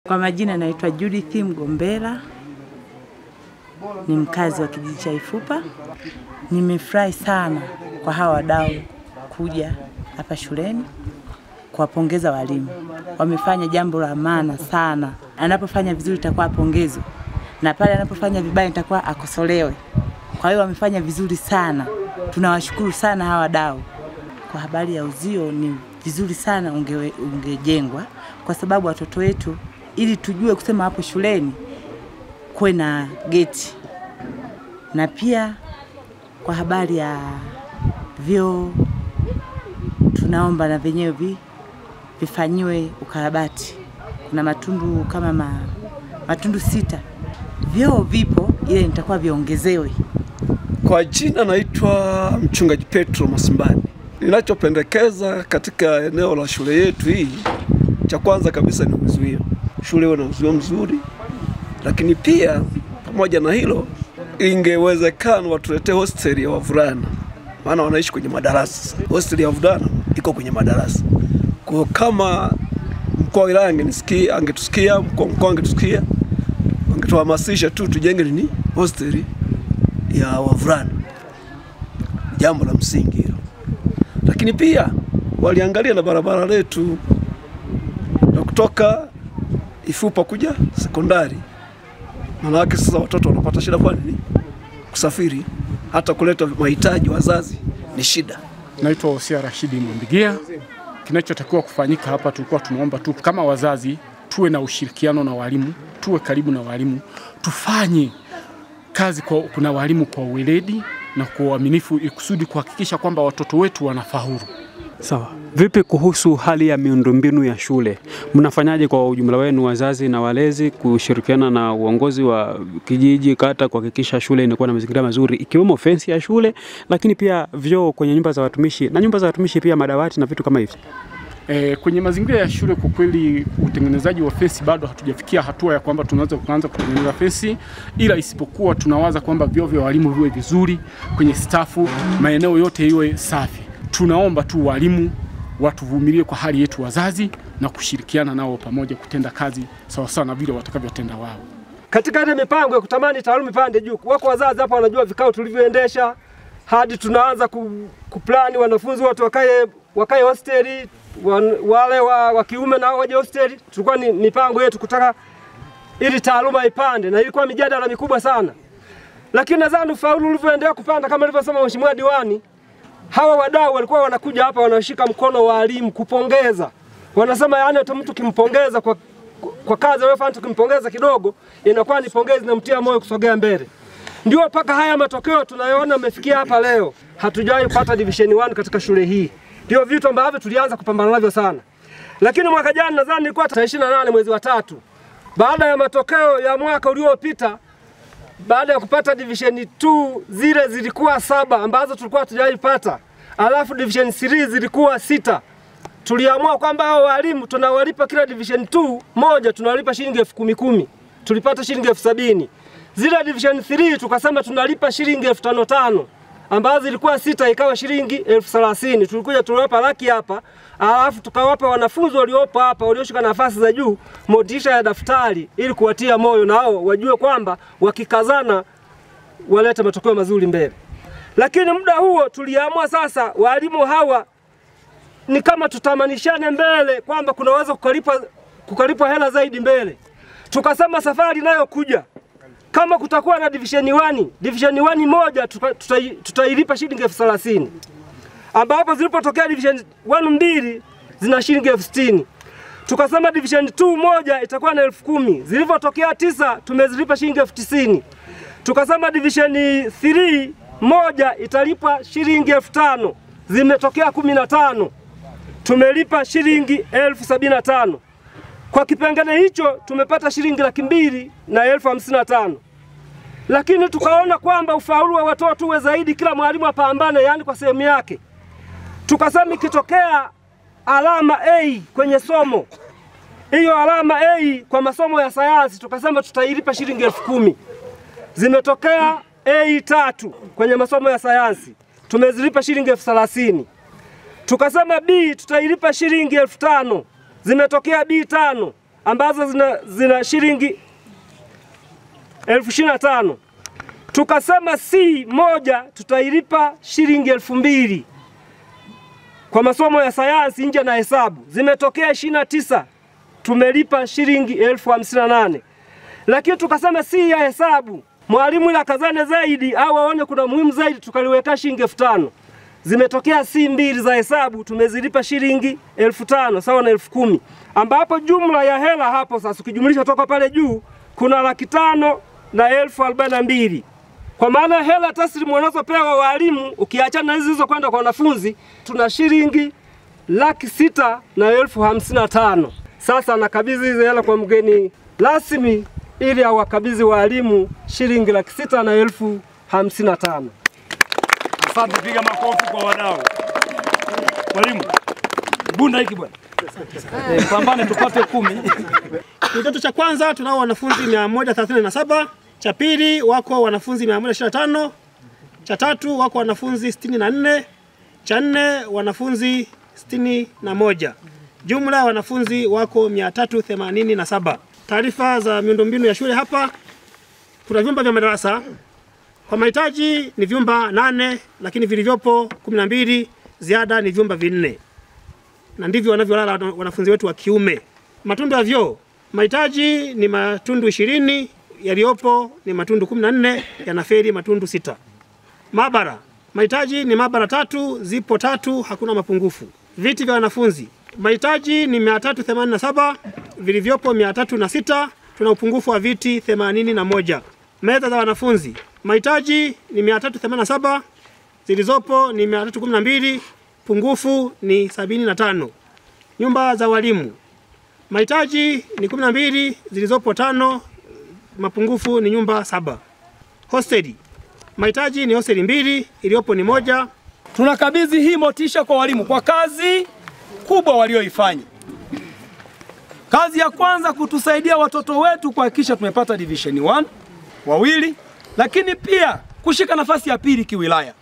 Kwa majina naitwa Judith Mgombera, ni mkazi wa kijiji cha Ifupa. Nimefurahi sana kwa hawa wadau kuja hapa shuleni kuwapongeza walimu. Wamefanya jambo la maana sana. Anapofanya vizuri itakuwa pongezwe, na pale anapofanya vibaya itakuwa akosolewe. Kwa hiyo wamefanya vizuri sana. Tunawashukuru sana hawa wadau. Kwa habari ya uzio, ni vizuri sana ungejengwa kwa sababu watoto wetu, ili tujue kusema hapo shuleni kuwe na geti. Na pia kwa habari ya vyoo, tunaomba na venyewe vifanyiwe ukarabati. Kuna matundu kama matundu 6. Vyoo vipo, ile nitakuwa viongezewe. Kwa jina naitwa Mchungaji Petro Masimbani. Ninachopendekeza katika eneo la shule yetu hii, cha kwanza kabisa ni uzio. Shule ina uzio mzuri, lakini pia pamoja na hilo, ingewezekana watuletee hosteli ya wavulana, maana wanaishi kwenye madarasa. Hosteli ya wavulana iko kwenye madarasa. Kwa kama mkuu wa wilaya angetusikia, mkuu angetusikia, angetuhamasisha tu tujenge nini hosteli ya wavulana. Jambo la msingi hilo. Lakini pia waliangalia na barabara letu na kutoka Ifupa kuja sekondari. Maana yake sasa watoto wanapata shida kwa nini? Kusafiri, hata kuleta mahitaji wazazi ni shida. Naitwa Hosea Rashidi Mwambigia. Kinachotakiwa kufanyika hapa, tulikuwa tunaomba tu kama wazazi tuwe na ushirikiano na walimu, tuwe karibu na walimu, tufanye kazi kuna walimu kwa weledi na kwa uaminifu, ikusudi kuhakikisha kwamba watoto wetu wanafaulu. Sawa. Vipi kuhusu hali ya miundombinu ya shule? Mnafanyaje kwa ujumla wenu wazazi na walezi kushirikiana na uongozi wa kijiji, kata, kuhakikisha shule inakuwa na mazingira mazuri, ikiwemo fence ya shule, lakini pia vyoo kwenye nyumba za watumishi, na nyumba za watumishi pia madawati na vitu kama hivi? Kwenye mazingira ya shule kwa kweli utengenezaji wa fence bado hatujafikia hatua ya kwamba tunaweza kuanza kutengeneza fence, ila isipokuwa tunawaza kwamba vyoo vya walimu viwe vizuri, kwenye stafu maeneo yote iwe safi. Tunaomba tu walimu watuvumilie kwa hali yetu wazazi na kushirikiana nao pamoja kutenda kazi sawa sawa na vile watakavyotenda wao. Katika ile mipango ya kutamani taaluma pande juu, wako wazazi hapa wanajua vikao tulivyoendesha hadi tunaanza kuplani wanafunzi watu wakae hosteli, wale wa kiume na waje hosteli. Tulikuwa ni mipango yetu kutaka ili taaluma ipande, na ilikuwa mijadala mikubwa sana. Lakini nadhani ufaulu ulivyoendelea kupanda kama alivyosema Mheshimiwa Diwani, hawa wadau walikuwa wanakuja hapa wanashika mkono walimu kupongeza. Wanasema yani hata mtu kimpongeza kwa kazi aliyofanya, tukimpongeza kidogo inakuwa ni pongezi na mtia moyo kusogea mbele. Ndio mpaka haya matokeo tunayoona yamefikia hapa leo. Hatujawahi kupata division 1 katika shule hii. Ndio vitu ambavyo tulianza kupambana navyo sana. Lakini mwaka jana nadhani ilikuwa tarehe 28 mwezi wa 3. Baada ya matokeo ya mwaka uliopita, baada ya kupata division 2 zile zilikuwa 7 ambazo tulikuwa hatujaipata. Alafu division 3 zilikuwa 6. Tuliamua kwamba hao walimu tunawalipa kila division 2 moja tunawalipa shilingi 10,000. Tulipata shilingi 70,000. Zile division 3 tukasema tunalipa shilingi 5,500 ambazo zilikuwa 6 ikawa shilingi 30,000. Tulikuja tuliwapa laki hapa, alafu tukawapa wanafunzi waliopo hapa walioshika nafasi za juu motisha ya daftari ili kuwatia moyo na hao wajue kwamba wakikazana waleta matokeo mazuri mbele. Lakini muda huo tuliamua sasa walimu hawa ni kama tutamanishane mbele kwamba kunaweza kukalipwa hela zaidi mbele. Tukasema safari nayo kuja, kama kutakuwa na division 1 moja tutailipa shilingi 30,000. Ambapo zilipotokea division 1 mbili zina shilingi 60,000. Tukasema division 2 moja itakuwa na 10,000. Zilipotokea 9 tumezilipa shilingi 90,000. Tukasema division 3 moja italipa shilingi 5,000. Zimetokea 15. Tumelipa shilingi 75,000. Kwa kipengele hicho tumepata shilingi 200,000 na 55,000. Lakini tukaona kwamba ufaulu wa watoto uwe zaidi, kila mwalimu apambane yani kwa sehemu yake. Tukasema ikitokea alama A kwenye somo, hiyo alama A kwa masomo ya sayansi tukasema tutailipa shilingi 10,000. Zimetokea A3 kwenye masomo ya sayansi, tumezilipa shilingi 30,000. Tukasema B tutailipa shilingi 5,000. Zimetokea B5. ambazo zina shilingi 25,000. Tukasema C moja tutailipa shilingi 2,000 kwa masomo ya sayansi nje na hesabu. Zimetokea 29, tumelipa shilingi 58,000. Lakini tukasema C ya hesabu mwalimu ila kazane zaidi au aone kuna muhimu zaidi, tukaliweka shilingi 5,000. Zimetokea C mbili za hesabu, tumezilipa shilingi 5,000 sawa na 10,000, ambapo jumla ya hela hapo sasa ukijumlisha toka pale juu kuna 500,000 na 42,000. Kwa maana hela taslimu wanazopewa walimu ukiachana hizo hizo kwenda kwa wanafunzi tuna shilingi 600,000 na 55,000. Sasa nakabidhi hizo hela kwa mgeni rasmi ili awakabidhi walimu shilingi 600,000 na 55,000. Asante, piga makofi kwa wadau. Mwalimu, bunda hiki bwana. Pambane tupate 10. Kidato cha kwanza tunao wanafunzi 137, cha pili wako wanafunzi 125, cha tatu wako wanafunzi 64, cha nne wanafunzi 61. Jumla wanafunzi wako 387. Taarifa za miundombinu ya shule hapa. Kuna vyumba vya madarasa. Kwa mahitaji ni vyumba 8, lakini vilivyopo 12, ziada ni vyumba 4. Na ndivyo wanavyolala wanafunzi wetu wa kiume. Matundu ya vyoo. Mahitaji ni matundu 20, yaliyopo ni matundu 14, yanaferi matundu 6. Maabara. Mahitaji ni maabara 3, zipo 3, hakuna mapungufu. Viti vya wanafunzi. Mahitaji ni 387, vilivyopo 306, tuna upungufu wa viti 81. Meza za wanafunzi. Mahitaji ni 387, zilizopo ni 312, pungufu ni 75. Nyumba za walimu. Mahitaji ni 12, zilizopo 5, mapungufu ni nyumba 7. Hosteli. Mahitaji ni hosteli 2, iliyopo ni 1. Tunakabidhi hii motisha kwa walimu kwa kazi kubwa walioifanya. Kazi ya kwanza kutusaidia watoto wetu kuhakikisha tumepata division 1 2, lakini pia kushika nafasi ya pili kiwilaya.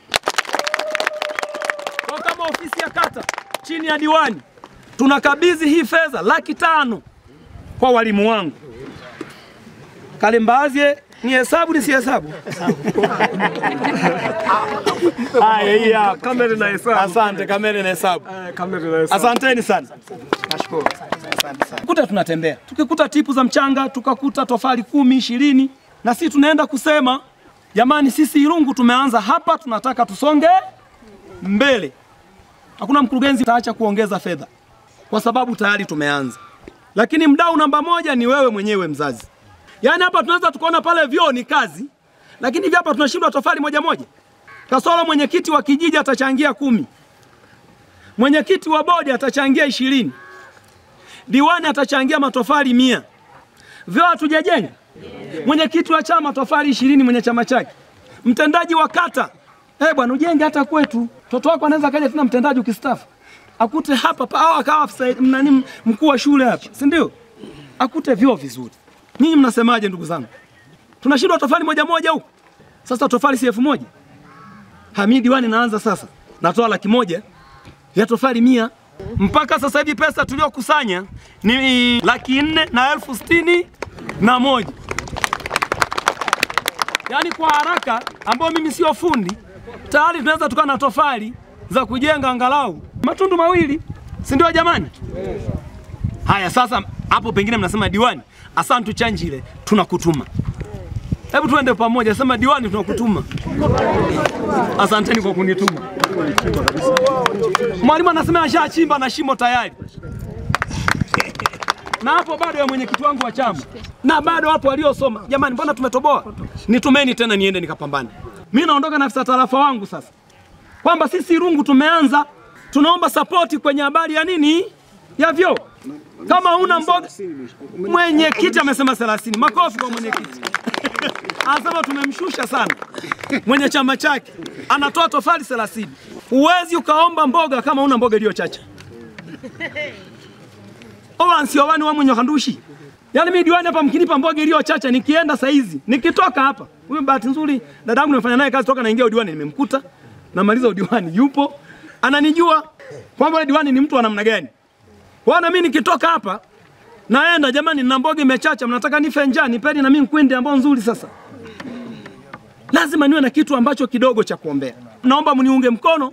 Kwa kama ofisi ya kata chini ya diwani tunakabidhi hii fedha 500,000 kwa walimu wangu. Kalembazie ni hesabu ni si hesabu? Hii hapa. Kamera na hesabu. Asante, kamera na hesabu. Kamera na hesabu. Asanteni sana. Nashukuru. Asante sana. Kuta tunatembea. Tukikuta tipu za mchanga, tukakuta tofali 10, 20, na sisi tunaenda kusema jamani, sisi Irungu tumeanza hapa, tunataka tusonge mbele. Hakuna mkurugenzi ataacha kuongeza fedha kwa sababu tayari tumeanza. Lakini mdau namba 1 ni wewe mwenyewe mzazi. Yaani hapa tunaweza tukaona pale vyoo ni kazi, lakini hivi hapa tunashindwa tofali moja moja. Kasoro mwenyekiti wa kijiji atachangia 10. Mwenyekiti wa bodi atachangia 20. Diwani atachangia matofali 100. Vyoo hatujajenga. Mwenyekiti wa chama tofali 20 mwenye chama chake. Mtendaji wa kata, bwana ujenge hata kwetu. Mtoto wako anaweza kaja tena mtendaji ukistaafu. Akute hapa au akawa mkuu wa shule hapa, si ndio? Akute vyoo vizuri. Nyinyi mnasemaje ndugu zangu? Tunashindwa tofali moja moja huko. Sasa tofali si 1,000. Hamidi diwani naanza sasa. Natoa 100,000 ya tofali 100. Mpaka sasa hivi pesa tuliokusanya ni 460,100. Yaani kwa haraka ambao mimi sio fundi, tayari tunaweza tukawa na tofali za kujenga angalau matundu 2, si ndio jamani? Haya sasa hapo pengine mnasema diwani, asante chanjile tunakutuma. Hebu tuende pamoja, sema diwani tunakutuma. Asanteni kwa kunituma. Mwalimu anasema ashachimba na shimo tayari. Na hapo bado ya mwenyekiti wangu wa chama. Na bado hapo waliosoma. Jamani mbona tumetoboa? Nitumeni tena niende nikapambane. Mimi naondoka na afisa tarafa wangu sasa. Kwamba sisi Irungu tumeanza, tunaomba support kwenye habari ya nini? Ya vyoo. Kama una mboga, mwenyekiti amesema 30. Makofi kwa mwenyekiti. Anasema tumemshusha sana. Mwenye chama chake anatoa tofali 30. Huwezi ukaomba mboga kama una mboga iliyo chacha. Sio wani wa mwenye kandushi. Yaani mimi diwani hapa mkinipa mboga iliyo chacha nikienda saa hizi, nikitoka hapa. Huyu bahati nzuri dadangu nimefanya naye kazi toka naingia udiwani nimemkuta. Namaliza udiwani yupo. Ananijua kwamba diwani ni mtu wa namna gani. Wana mimi nikitoka hapa Naenda jamani, nina mboga imechacha, mnataka nife njaa, nipeni na mimi nkwende ambao nzuri sasa. Lazima niwe na kitu ambacho kidogo cha kuombea. Naomba mniunge mkono,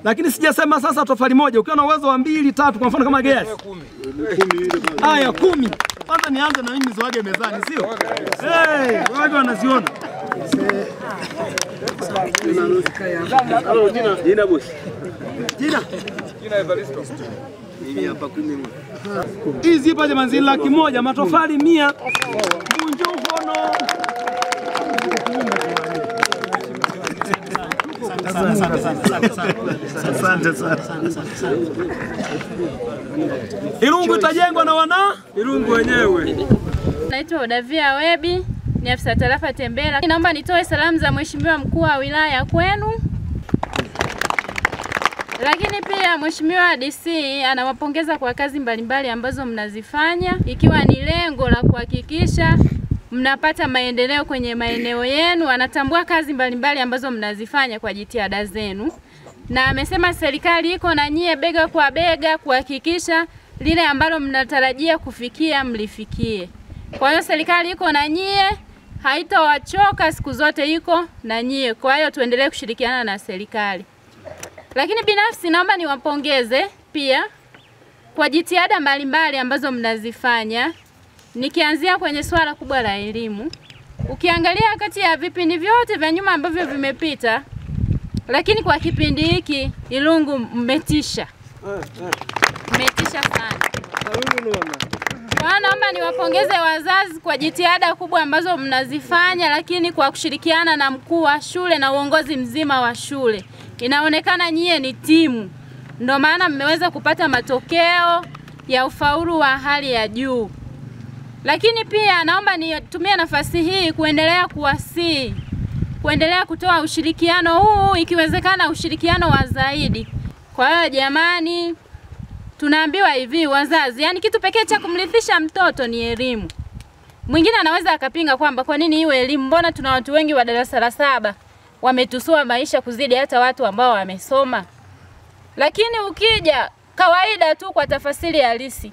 lakini sijasema sasa tofali moja. Ukiwa na uwezo wa 2, 3 kwa mfano kama gesi. 10. Haya 10. Kwanza nianze na mimi zoage mezani, sio? Watu wanaziona. Jina boss. Jina Evaristo. Mimi hapa 10. Hizi hapa jamani, 100,000 matofali 100. Munjo hono. Asante sana. Irungu itajengwa na wana Irungu wenyewe. Naitwa Odavia Webi, ni afisa tarafa Tembela. Naomba nitoe salamu za Mheshimiwa mkuu wa wilaya kwenu. Lakini pia Mheshimiwa DC anawapongeza kwa kazi mbalimbali ambazo mnazifanya, ikiwa ni lengo la kuhakikisha mnapata maendeleo kwenye maeneo yenu. Anatambua kazi mbalimbali ambazo mnazifanya kwa jitihada zenu, na amesema serikali iko na nyie bega kwa bega kuhakikisha lile ambalo mnatarajia kufikia mlifikie. Kwa hiyo serikali iko na nyie, haitawachoka, siku zote iko na nyie. Kwa hiyo tuendelee kushirikiana na serikali. Lakini binafsi naomba niwapongeze pia kwa jitihada mbalimbali ambazo mnazifanya, nikianzia kwenye swala kubwa la elimu. Ukiangalia kati ya vipindi vyote vya nyuma ambavyo vimepita, lakini kwa kipindi hiki Irungu mmetisha. Mmetisha sana. Kwa naomba niwapongeze wazazi kwa jitihada kubwa ambazo mnazifanya, lakini kwa kushirikiana na mkuu wa shule na uongozi mzima wa shule. Inaonekana nyie ni timu. Ndio maana mmeweza kupata matokeo ya ufaulu wa hali ya juu. Lakini pia naomba nitumie nafasi hii kuendelea kuwasihi, kuendelea kutoa ushirikiano huu, ikiwezekana ushirikiano wa zaidi. Kwa hiyo jamani, tunaambiwa hivi wazazi, yani kitu pekee cha kumrithisha mtoto ni elimu. Mwingine anaweza akapinga kwamba kwa nini iwe elimu, mbona tuna watu wengi wa darasa la 7 wametusua maisha kuzidi hata watu ambao wamesoma. Lakini ukija kawaida tu kwa tafasiri halisi,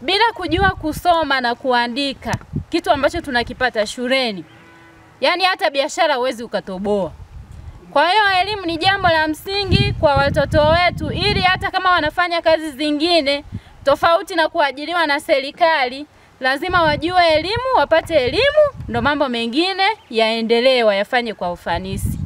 bila kujua kusoma na kuandika, kitu ambacho tunakipata shuleni, yani hata biashara huwezi ukatoboa. Kwa hiyo elimu ni jambo la msingi kwa watoto wetu, ili hata kama wanafanya kazi zingine tofauti na kuajiriwa na serikali, lazima wajue elimu, wapate elimu, ndo mambo mengine yaendelee, wayafanye kwa ufanisi.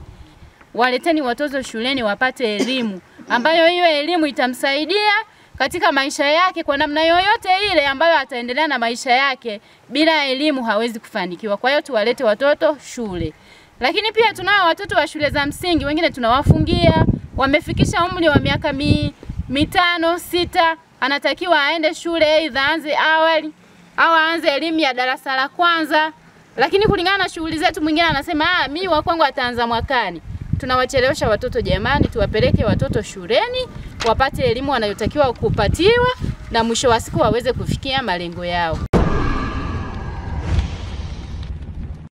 Waleteni watoto shuleni wapate elimu, ambayo hiyo elimu itamsaidia katika maisha yake kwa namna yoyote ile ambayo ataendelea na maisha yake. Bila elimu hawezi kufanikiwa. Kwa hiyo tuwalete watoto shule. Lakini pia tunao watoto wa shule za msingi, wengine tunawafungia, wamefikisha umri wa miaka 5, 6, anatakiwa aende shule aidha aanze awali au aanze elimu ya darasa la kwanza. Lakini kulingana na shughuli zetu, mwingine anasema mimi wa kwangu ataanza mwakani. Tunawachelewesha watoto jamani, tuwapeleke watoto shuleni, wapate elimu wanayotakiwa kupatiwa, na mwisho wa siku waweze kufikia malengo yao.